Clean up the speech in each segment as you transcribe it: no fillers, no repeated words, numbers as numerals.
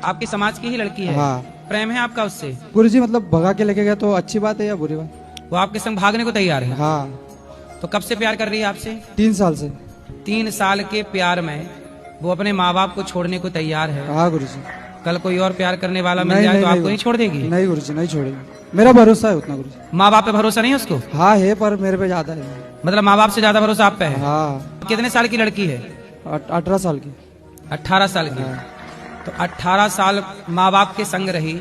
आपके समाज की ही लड़की है? हाँ। प्रेम है आपका उससे? गुरुजी मतलब भगा के लेके गया तो अच्छी बात है या बुरी बात? वो आपके संग भागने को तैयार है? हाँ। तो कब से प्यार कर रही है आपसे? 3 साल से। 3 साल के प्यार में वो अपने माँ बाप को छोड़ने को तैयार है? हाँ गुरुजी। कल कोई और प्यार करने वाला मिल जाए तो आपको नहीं छोड़ देगी? नहीं गुरुजी, नहीं छोड़ेगी। मेरा भरोसा है उतना गुरुजी। माँ बाप पे भरोसा नहीं है उसको? हाँ है, पर मेरे पे ज्यादा है। मतलब माँ बाप से ज्यादा भरोसा आप पे है? हाँ। कितने साल की लड़की है? 18 साल की। 18 साल की। तो 18 साल माँ बाप के संग रही,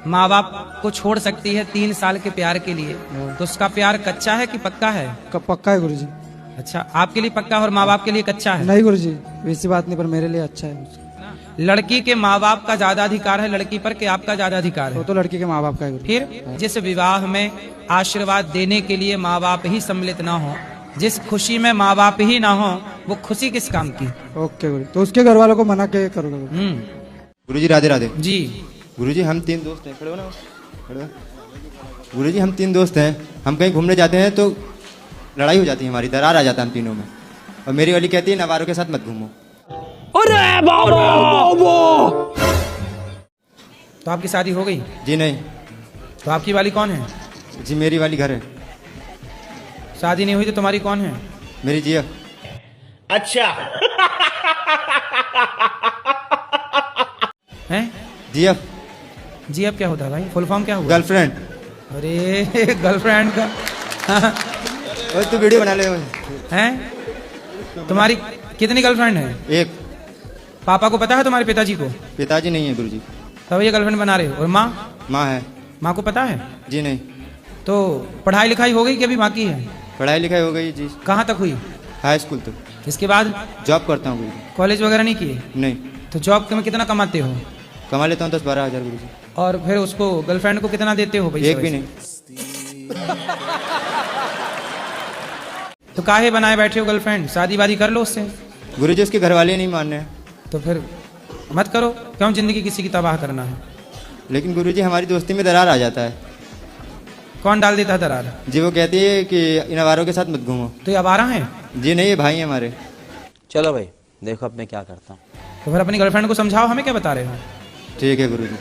माँ बाप को छोड़ सकती है 3 साल के प्यार के लिए, तो उसका प्यार कच्चा है कि पक्का है? पक्का है गुरुजी। अच्छा, आपके लिए पक्का और माँ बाप के लिए कच्चा है? नहीं गुरुजी, वैसी बात नहीं, पर मेरे लिए अच्छा है। लड़की के माँ बाप का ज्यादा अधिकार है लड़की पर कि आपका ज्यादा अधिकार है? वो तो लड़की के माँ बाप का है गुरुजी। फिर जिस विवाह में आशीर्वाद देने के लिए माँ बाप ही सम्मिलित ना हो, जिस खुशी में माँ बाप ही ना हो, वो खुशी किस काम की? ओके गुरु, तो उसके घर वालों को मना के करोगे? गुरुजी राधे राधे। जी गुरुजी हम 3 दोस्त हैं, खड़े हो ना, खड़े हो। गुरुजी हम 3 दोस्त हैं, हम कहीं घूमने जाते हैं तो लड़ाई हो जाती है, हमारी दरार आ जाता है हम तीनों में, और मेरी वाली कहती है नवारों के साथ मत घूमो। अरे बाबा! तो आपकी शादी हो गई? जी नहीं। तो आपकी वाली कौन है? जी मेरी वाली घर है। शादी नहीं हुई तो तुम्हारी कौन है? मेरी जिया। अच्छा। हैं? जिया। जी अब क्या होता है भाई? फुल फॉर्म क्या हुआ? गर्लफ्रेंड। अरे गर्लफ्रेंड का और तू वीडियो बना ले। हैं? तुम्हारी कितनी गर्लफ्रेंड है? एक। पापा को पता है तुम्हारे पिताजी को? पिताजी नहीं है गुरुजी। तब ये गर्लफ्रेंड बना रहे हो। और माँ? माँ है। माँ को पता है? जी नहीं। तो पढ़ाई लिखाई हो गई कि अभी बाकी है? पढ़ाई लिखाई हो गई जी। कहाँ तक हुई? हाई स्कूल तक। इसके बाद जॉब करता हूँ गुरुजी। कॉलेज वगैरह नहीं किए? नहीं। तो जॉब में कितना कमाते हो? कमा लेता हूँ 10-12 हज़ार गुरुजी। और फिर उसको गर्लफ्रेंड को कितना देते हो पैसे? एक भी नहीं। तो काहे बनाए बैठे हो गर्लफ्रेंड? शादी वादी कर लो उससे। गुरुजी उसके घर वाले नहीं मान रहे हैं। तो फिर मत करो, क्यों जिंदगी किसी की तबाह करना है? लेकिन गुरुजी हमारी दोस्ती में दरार आ जाता है। कौन डाल देता है दरार? जी वो कहती है कि इन आवारों के साथ मत घूमो। तो ये आवारा है? जी नहीं, ये भाई हैं हमारे। चलो भाई देखो अब मैं क्या करता हूँ। तो फिर अपनी गर्लफ्रेंड को समझाओ, हमें क्या बता रहे हो? ठीक है गुरुजी।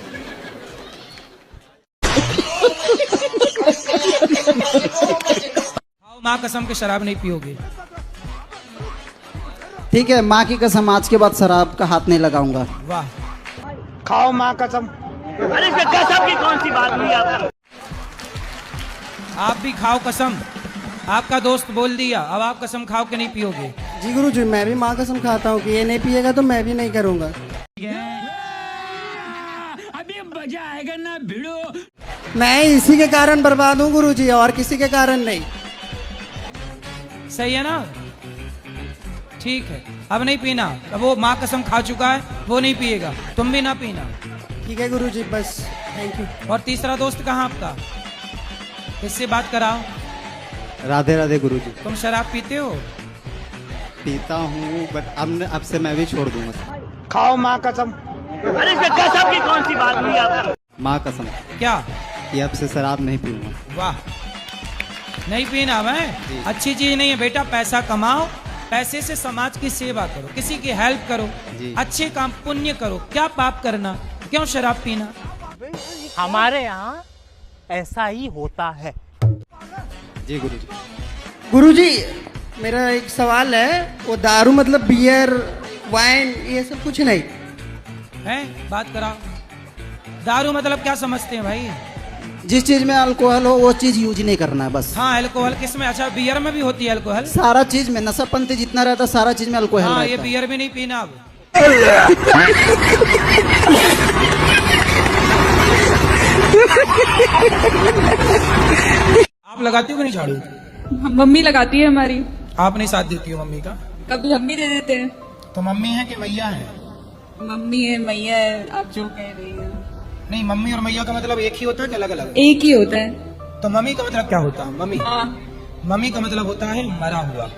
माँ कसम के शराब नहीं पियोगे? ठीक है, माँ की कसम, आज के बाद शराब का हाथ नहीं लगाऊंगा। वाह। खाओ माँ कसम। अरे इसमें कसम की कौन सी बात हुई आपको? आप भी खाओ कसम। आपका दोस्त बोल दिया, अब आप कसम खाओ कि नहीं पियोगे? जी गुरुजी, मैं भी माँ कसम खाता हूँ कि ये नहीं पिएगा तो मैं भी नहीं करूँगा। अभी मजा आएगा ना भिड़ो। मैं इसी के कारण बर्बाद हूँ गुरुजी, और किसी के कारण नहीं। सही है ना? ठीक है, अब नहीं पीना। अब वो माँ कसम खा चुका है, वो नहीं पिएगा, तुम भी ना पीना। ठीक है गुरुजी, बस थैंक यू। और तीसरा दोस्त कहाँ आपका? इससे बात कराओ। राधे राधे गुरुजी। तुम शराब पीते हो? पीता हूँ बट अब से मैं भी छोड़ दूंगा। खाओ माँ कसम। अरे इसमें कसम की कौन सी बात हुई आपको? माँ कसम क्या? कि अब से शराब नहीं पीऊंगा। वाह। नहीं पीना मैं? अच्छी चीज नहीं है बेटा। पैसा कमाओ, पैसे से समाज की सेवा करो, किसी की हेल्प करो, अच्छे काम पुण्य करो। क्या पाप करना, क्यों शराब पीना? हमारे यहाँ ऐसा ही होता है। जी गुरुजी। गुरुजी मेरा एक सवाल है, वो दारू मतलब बियर वाइन ये सब कुछ नहीं? है बात कराओ। दारू मतलब क्या समझते हैं भाई? जिस चीज में अल्कोहल हो वो चीज यूज नहीं करना है बस। हाँ, अल्कोहल किसमें? अच्छा, बियर में भी होती है अल्कोहल? सारा चीज में नशापंथी जितना रहता है सारा चीज में अल्कोहल हाँ, रहता ये है। बियर भी नहीं पीना अब। आप लगाती हो कि नहीं झाड़ू? मम्मी लगाती है हमारी। आप नहीं साथ देती हो मम्मी का? कभी हम भी दे देते हैं। तो मम्मी है कि मैया है? मम्मी है, मैया है, आप जो कह रही हैं। नहीं, मम्मी और मैया का मतलब एक ही होता है कि अलग अलग? एक ही होता है। तो मम्मी का मतलब क्या होता है? मम्मी हाँ। मम्मी का मतलब होता है मरा हुआ।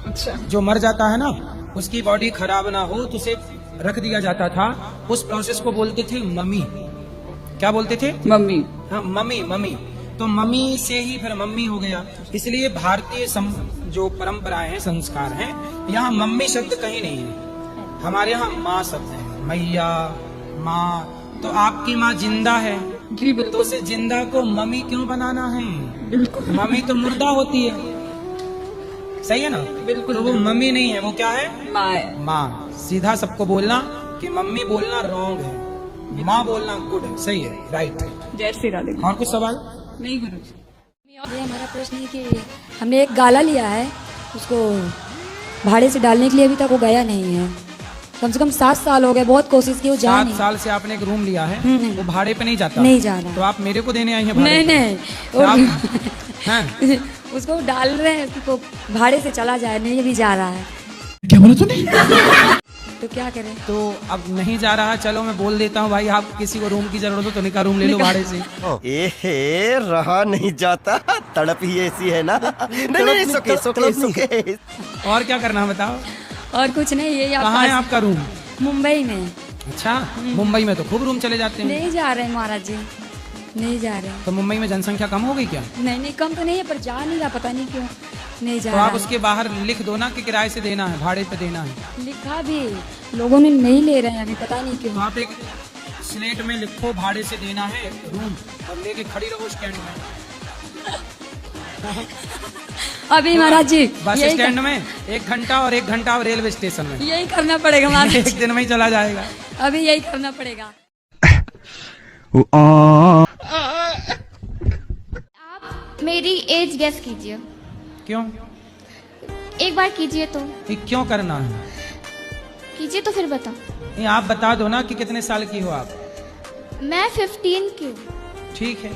अच्छा। जो मर जाता है ना, उसकी बॉडी खराब ना हो तो उसे रख दिया जाता था, उस प्रोसेस को बोलते थे मम्मी। क्या बोलते थे? मम्मी। हाँ, मम्मी। मम्मी तो मम्मी से ही फिर मम्मी हो गया। इसलिए भारतीय जो परंपराएं हैं, संस्कार हैं, यहाँ मम्मी शब्द कहीं नहीं है। हमारे यहाँ माँ शब्द है, मैया, माँ, तो आपकी माँ जिंदा है जी तो बिल्कुल उसे जिंदा को मम्मी क्यों बनाना है? बिल्कुल मम्मी तो मुर्दा होती है, सही है ना? बिल्कुल तो वो मम्मी नहीं है, वो क्या है? माँ है। माँ। सीधा सबको बोलना कि मम्मी बोलना रॉन्ग है, माँ बोलना गुड है, सही है, राइट है। जय श्री राधे। और कुछ सवाल? नहीं गुरु जी। ये हमारा प्रश्न है कि हमने एक गाला लिया है, उसको भाड़े से डालने के लिए अभी तक वो गया नहीं है। कम से कम 7 साल हो गए, बहुत कोशिश की, वो जा 7 नहीं। साल से आपने एक रूम लिया है, वो भाड़े पे नहीं जाता? नहीं जा रहा। तो आप मेरे को देने आई हैं भाड़े नहीं पे? नहीं तो आप- हैं? उसको डाल रहे हैं कि वो भाड़े से चला जाए, नहीं अभी जा रहा है। क्या बोला तूने? तो क्या करें? तो अब नहीं जा रहा, चलो मैं बोल देता हूँ भाई, आप किसी को रूम की जरूरत हो तो निका रूम ले लो भाड़े से। ए रहा नहीं जाता, तड़प ही ऐसी है ना। नहीं सुके सुके सुके। और क्या करना है बताओ? और कुछ नहीं, यही कहाँ है आपका रूम? मुंबई में। अच्छा, मुंबई में तो खूब रूम चले जाते हैं। नहीं जा रहे महाराज जी, नहीं जा रहे। तो मुंबई में जनसंख्या कम हो गई क्या? नहीं कम तो नहीं है, पर जा नहीं रहा, पता नहीं क्यों नहीं जा तो रहा आप है। उसके बाहर लिख दो ना कि किराए से देना है, भाड़े पे देना है। लिखा भी, लोगों ने नहीं ले रहे हैं अभी, पता नहीं तो क्यों। आप एक स्लेट में लिखो भाड़े से देना है रूम, और लेके खड़ी रहो स्टैंड में। अभी महाराज जी बस यही स्टैंड में 1 घंटा और 1 घंटा और रेलवे स्टेशन में। यही करना पड़ेगा महाराज एक जी। दिन में ही चला जाएगा। अभी यही करना पड़ेगा। आप मेरी एज गेस कीजिए, क्यों? एक बार कीजिए तो। ये क्यों करना है? कीजिए तो फिर बताओ। नहीं, आप बता दो ना कि कितने साल की हो आप। मैं 15 की हूँ। ठीक है।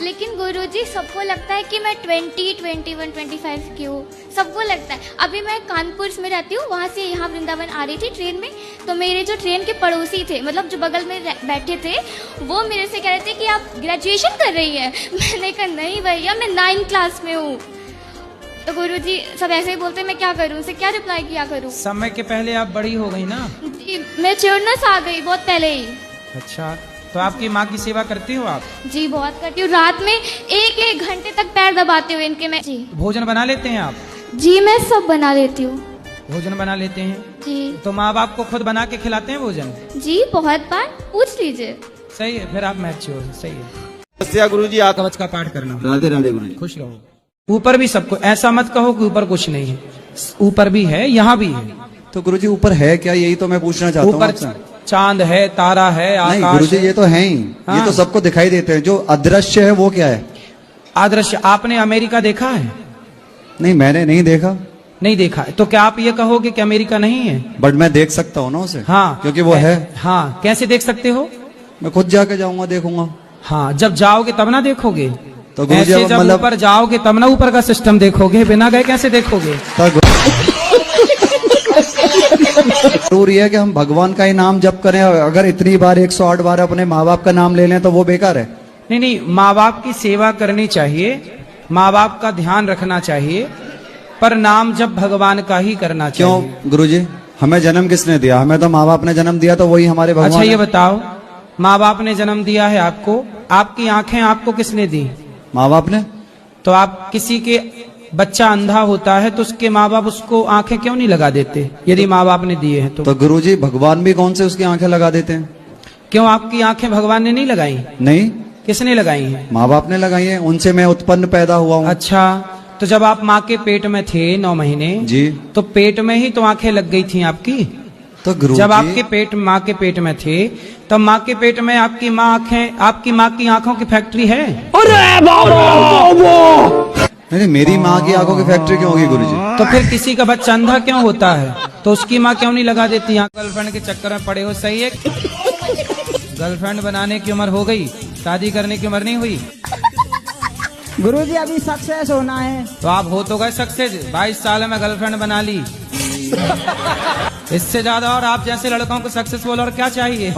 लेकिन गुरुजी सबको लगता है कि मैं 20, 21, 25 की हूँ, सबको लगता है। अभी मैं कानपुर में रहती हूँ, वहाँ से यहाँ वृंदावन आ रही थी ट्रेन में, तो मेरे जो ट्रेन के पड़ोसी थे, मतलब जो बगल में बैठे थे, वो मेरे से कह रहे थे कि आप ग्रेजुएशन कर रही हैं। मैंने कहा नहीं भैया, मैं 9th क्लास में हूँ। तो गुरुजी सब ऐसे ही बोलते, मैं क्या करूँ, उनसे क्या रिप्लाई किया करूँ? समय के पहले आप बड़ी हो गई ना। जी मैच्योरनेस आ गई बहुत पहले ही। अच्छा, तो आपकी माँ की सेवा करती हो आप? जी बहुत करती हूँ, रात में 1-1 घंटे तक पैर दबाते हुए इनके मैं। जी भोजन बना लेते हैं आप? जी मैं सब बना लेती हूँ। भोजन बना लेते हैं? जी। तो माँ बाप को खुद बना के खिलाते हैं भोजन? जी बहुत बार, पूछ लीजिए। सही है, फिर आप मैच्योर हैं, सही है। नमस्ते गुरुजी, आप कवच का पाठ करना। राधे राधे गुरुजी। खुश रहो। ऊपर भी सबको, ऐसा मत कहो कि ऊपर कुछ नहीं है, ऊपर भी है, यहाँ भी है। तो गुरुजी ऊपर है क्या, यही तो मैं पूछना चाहता हूँ ऊपर आपसे। चांद है, तारा है, नहीं आकाश गुरुजी, है। ये तो है ही, ये तो सबको दिखाई देते हैं। जो अदृश्य है वो क्या है? आदर्श, आपने अमेरिका देखा है? नहीं मैंने नहीं देखा। नहीं देखा है, तो क्या आप ये कहोगे कि अमेरिका नहीं है? बट मैं देख सकता हूँ ना उसे। हाँ, क्योंकि वो है। हाँ, कैसे देख सकते हो? मैं खुद जाके जाऊंगा, देखूंगा। हाँ, जब जाओगे तब ना देखोगे। तो गुरुजी ऐसे अब जब मतलब ऊपर जाओगे तब ना ऊपर का सिस्टम देखोगे, बिना गए कैसे देखोगे? जरूरी है कि हम भगवान का ही नाम जप करें? अगर इतनी बार 108 बार अपने माँ बाप का नाम ले लें तो वो बेकार है? नहीं नहीं, माँ बाप की सेवा करनी चाहिए, माँ बाप का ध्यान रखना चाहिए, पर नाम जब भगवान का ही करना चाहिए। क्यों गुरुजी, हमें जन्म किसने दिया? हमें तो माँ बाप ने जन्म दिया, तो वही हमारे भगवान। अच्छा ये है। बताओ, माँ बाप ने जन्म दिया है आपको, आपकी आंखें आपको किसने दी? माँ बाप ने। तो आप किसी के बच्चा अंधा होता है तो उसके माँ बाप उसको आंखें क्यों नहीं लगा देते, यदि माँ बाप ने दिए हैं तो? तो गुरुजी भगवान भी कौन से उसकी आंखें लगा देते हैं? क्यों आपकी आंखें भगवान ने नहीं लगाई? नहीं, किसने लगाई हैं? माँ बाप ने लगाई है, उनसे मैं उत्पन्न पैदा हुआ हूँ। अच्छा, तो जब आप माँ के पेट में थे 9 महीने जी, तो पेट में ही तो आंखें लग गई थी आपकी? तो गुरुजी जब आपके पेट, माँ के पेट में थे तब माँ के पेट में आपकी माँ आंखें, आपकी माँ की आंखों की फैक्ट्री है? नहीं, मेरी माँ की आंखों की फैक्ट्री क्यों होगी गुरुजी? तो फिर किसी का बच्चा अंधा क्यों होता है तो उसकी माँ क्यों नहीं लगा देती? यहाँ गर्लफ्रेंड के चक्कर में पड़े हो, सही है? गर्लफ्रेंड बनाने की उम्र हो गई, शादी करने की उम्र नहीं हुई। गुरुजी अभी सक्सेस होना है। तो आप हो तो गए सक्सेस, 22 साल में गर्लफ्रेंड बना ली। इससे ज्यादा और आप जैसे लड़कों को सक्सेसफुल और क्या चाहिए?